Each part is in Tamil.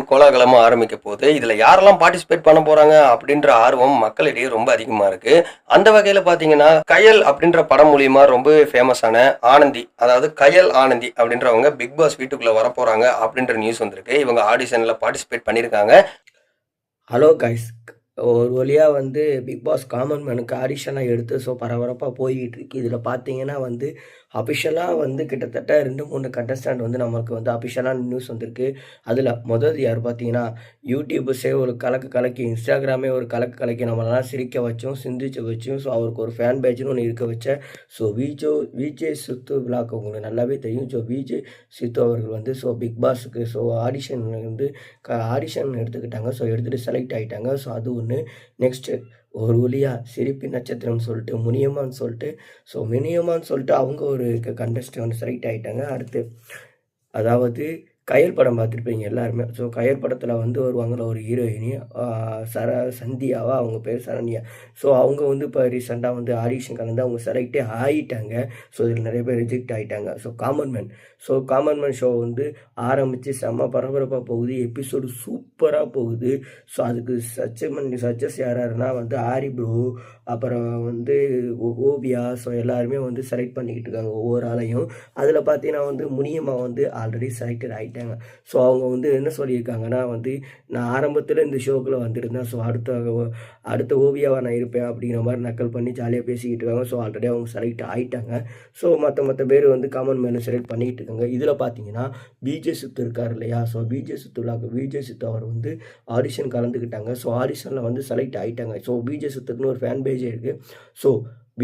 கோலாகலமா ஆரம்பிக்க போகுது. இதுல யாரெல்லாம் பார்ட்டிசிபேட் பண்ண போறாங்க அப்படின்ற ஆர்வம் மக்களிடையே ரொம்ப அதிகமா இருக்கு. அந்த வகையில பாத்தீங்கன்னா கயல் அப்படின்ற படம் மூலியமா ரொம்பவே ஃபேமஸான ஆனந்தி, அதாவது கயல் ஆனந்தி அப்படின்றவங்க பிக் பாஸ் வீட்டுக்குள்ள வர போறாங்க அப்படின்ற நியூஸ் வந்திருக்கு. இவங்க ஆடிஷன்ல பார்ட்டிசிபேட் பண்ணிருக்காங்க. ஹலோ கைஸ், ஒரு வழியாக வந்து பிக் பாஸ் காமன் மேனுக்கு ஆடிஷனாக எடுத்து ஸோ பரபரப்பாக போய்கிட்டு இருக்கு. இதில் பார்த்தீங்கன்னா வந்து அஃபிஷியலாக வந்து கிட்டத்தட்ட 2-3 கண்டஸ்டன்ட் வந்து நமக்கு வந்து அஃபிஷியலான நியூஸ் வந்திருக்கு. அதில் முதல் யார் பார்த்தீங்கன்னா, யூடியூபர்ஸே ஒரு கலக்கு கலக்கி, இன்ஸ்டாகிராமே ஒரு கலக்கு கலக்கி நம்மளெல்லாம் சிரிக்க வச்சோம், சிந்திச்சு வச்சோம். ஸோ அவருக்கு ஒரு ஃபேன் பேஜ்னு ஒன்று இருக்க வச்ச ஸோ விஜய் சித்து விழாக்கு உங்களுக்கு நல்லாவே தெரியும். ஸோ விஜய் சித்து அவர்கள் வந்து ஸோ பிக் பாஸுக்கு ஸோ ஆடிஷன் வந்து ஆடிஷன் எடுத்துக்கிட்டாங்க. ஸோ எடுத்துகிட்டு செலக்ட் ஆகிட்டாங்க. ஸோ அது ஒன்று. நெக்ஸ்ட்டு ஒரு வழியாக சிரிப்பு நட்சத்திரம்னு சொல்லிட்டு முனியம்மான்னு சொல்லிட்டு அவங்க ஒரு கண்டஸ்டன்ட் செலக்ட் ஆகிட்டாங்க. அடுத்து அதாவது கயல் படம் பார்த்துருப்பீங்க எல்லாருமே. ஸோ கயல் படத்தில் வந்து வருவாங்கள்ல ஒரு ஹீரோயினி, சந்தியாவா, அவங்க பேர் சரண்யா. ஸோ அவங்க வந்து இப்போ ரீசெண்டாக வந்து ஆடிஷன் கலந்து அவங்க செலக்டே ஆகிட்டாங்க. ஸோ இதில் நிறைய பேர் ரிஜெக்ட் ஆகிட்டாங்க. ஸோ காமன் மேன் ஷோ வந்து ஆரம்பித்து செம்ம பரபரப்பாக போகுது. எபிசோடு சூப்பராக போகுது. ஸோ அதுக்கு சச்சஸ் யாருன்னா வந்து ஆரி ப்ரோ, அப்புறம் வந்து ஓவியா. ஸோ எல்லாருமே வந்து செலக்ட் பண்ணிக்கிட்டு இருக்காங்க ஒவ்வொரு ஆளையும். அதில் பார்த்தீங்கன்னா வந்து முனியம்மா வந்து ஆல்ரெடி செலக்டட் ஆகிட்டாங்க. ஸோ அவங்க வந்து என்ன சொல்லியிருக்காங்கன்னா வந்து, நான் ஆரம்பத்தில் இந்த ஷோக்குள்ளே வந்துருந்தேன். ஸோ அடுத்த ஓவியாவாக நான் இருப்பேன் அப்படிங்கிற மாதிரி நக்கல் பண்ணி ஜாலியாக பேசிக்கிட்டு இருக்காங்க. ஸோ ஆல்ரெடி அவங்க செலக்ட் ஆகிட்டாங்க. ஸோ மற்ற பேர் வந்து காமன் மேலே செலக்ட் பண்ணிக்கிட்டு இருக்காங்க. இதில் பார்த்தீங்கன்னா விஜய் சித்து இருக்கார் இல்லையா. ஸோ விஜய் சித்து அவர் வந்து ஆடிஷன் கலந்துக்கிட்டாங்க. ஸோ ஆடிஷனில் வந்து செலக்ட் ஆகிட்டாங்க. ஸோ விஜய் சித்துக்குன்னு ஒரு ஃபேன் பேஜே இருக்குது. ஸோ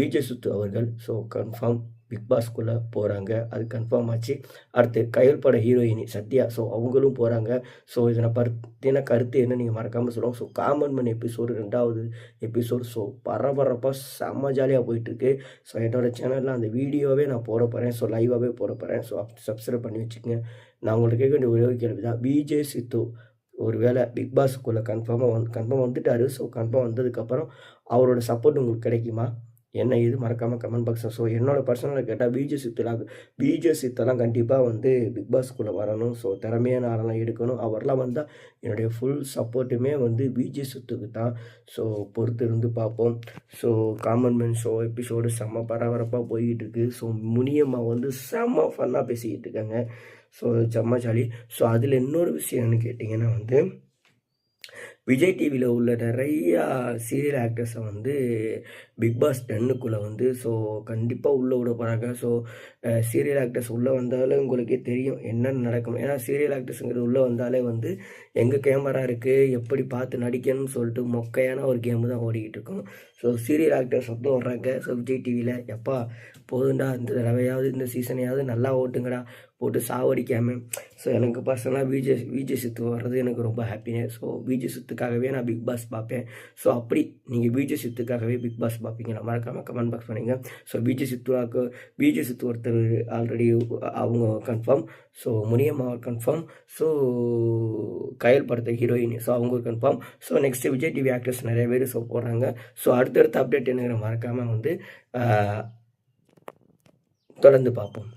விஜய் சித்து அவர்கள் ஸோ கன்ஃபார்ம் பிக் பாஸ்க்குள்ளே போகிறாங்க. அது கன்ஃபார்ம் ஆச்சு. அடுத்து கயல் பட ஹீரோயினி சத்யா, ஸோ அவங்களும் போகிறாங்க. ஸோ இதனை பற்றின கருத்து என்ன நீங்கள் மறக்காமல் சொல்லுவோம். ஸோ காமன் மேன் எபிசோடு 2வது எபிசோடு ஸோ பரபரப்பாக செம்ம ஜாலியாக போயிட்டுருக்கு. ஸோ என்னோடய சேனலில் அந்த வீடியோவே நான் போட போகிறேன். ஸோ லைவாகவே போட போகிறேன். ஸோ சப்ஸ்கிரைப் பண்ணி வச்சுக்கோங்க. நான் உங்களுக்கு கேட்க வேண்டிய ஒரே கேள்வி தான், விஜய் சித்து ஒரு வேளை பிக் பாஸுக்குள்ளே கன்ஃபார்ம் வந்துட்டார். ஸோ கன்ஃபார்ம் வந்ததுக்கப்புறம் அவரோட சப்போர்ட் உங்களுக்கு கிடைக்குமா என்ன இது மறக்காமல் கமெண்ட் பாக்ஸில். ஸோ என்னோட பர்சனலாக கேட்டால் விஜய் சித்தெல்லாம் கண்டிப்பாக வந்து பிக் பாஸ்க்குள்ளே வரணும். ஸோ திறமையான ஆளெல்லாம் எடுக்கணும். அவரெல்லாம் வந்தால் என்னுடைய ஃபுல் சப்போர்ட்டுமே வந்து விஜய் சித்துக்கு தான். ஸோ பொறுத்து இருந்து பார்ப்போம். So common man show episode செம்ம பரபரப்பாக போய்கிட்டு இருக்குது. ஸோ முனியம்மா வந்து செம்ம ஃபன்னாக பேசிக்கிட்டு இருக்காங்க. ஸோ செம்ம ஜாலி. ஸோ அதில் இன்னொரு விஷயம் என்னன்னு கேட்டிங்கன்னா வந்து, விஜய் டிவியில் உள்ள நிறையா சீரியல் ஆக்டர்ஸை வந்து பிக் பாஸ் 10க்குள்ளே வந்து ஸோ கண்டிப்பாக உள்ளே விட போகிறாங்க. ஸோ சீரியல் ஆக்டர்ஸ் உள்ளே வந்தாலே உங்களுக்கே தெரியும் என்னென்னு நடக்கும். ஏன்னா சீரியல் ஆக்டர்ஸுங்கிறது உள்ளே வந்தாலே வந்து எங்கே கேமரா இருக்குது, எப்படி பார்த்து நடிக்கணும்னு சொல்லிட்டு மொக்கையான ஒரு கேமு தான் ஓடிக்கிட்டு இருக்கும். ஸோ சீரியல் ஆக்டர்ஸ் வந்து வர்றாங்க. ஸோ விஜய் டிவியில் எப்பா போதுண்டா, இந்த தடவையாவது இந்த சீசனையாவது நல்லா ஓட்டுங்கடா, போட்டு சாவடிக்காமல். ஸோ எனக்கு பர்சனலாக விஜய் சித்து வர்றது எனக்கு ரொம்ப ஹாப்பினஸ். ஸோ விஜய் சித்துக்காகவே நான் பிக் பாஸ் பார்ப்பேன். ஸோ அப்படி நீங்கள் விஜய் சித்துக்காகவே பிக் பாஸ் பார்ப்பீங்களா மறக்காமல் கமெண்ட் பாக்ஸ் பண்ணுங்க. ஸோ விஜய் சித்து ஒருத்தர் ஆல்ரெடி அவங்க confirm. So Muniyamma confirm. So Kayal படத்தை ஹீரோயின் ஸோ அவங்க confirm. So next Vijay TV actors நிறைய பேர் ஸோ போடுறாங்க. ஸோ அடுத்தடுத்த அப்டேட் என்னங்கிற மறக்காமல் வந்து தொடர்ந்து பார்ப்போம்.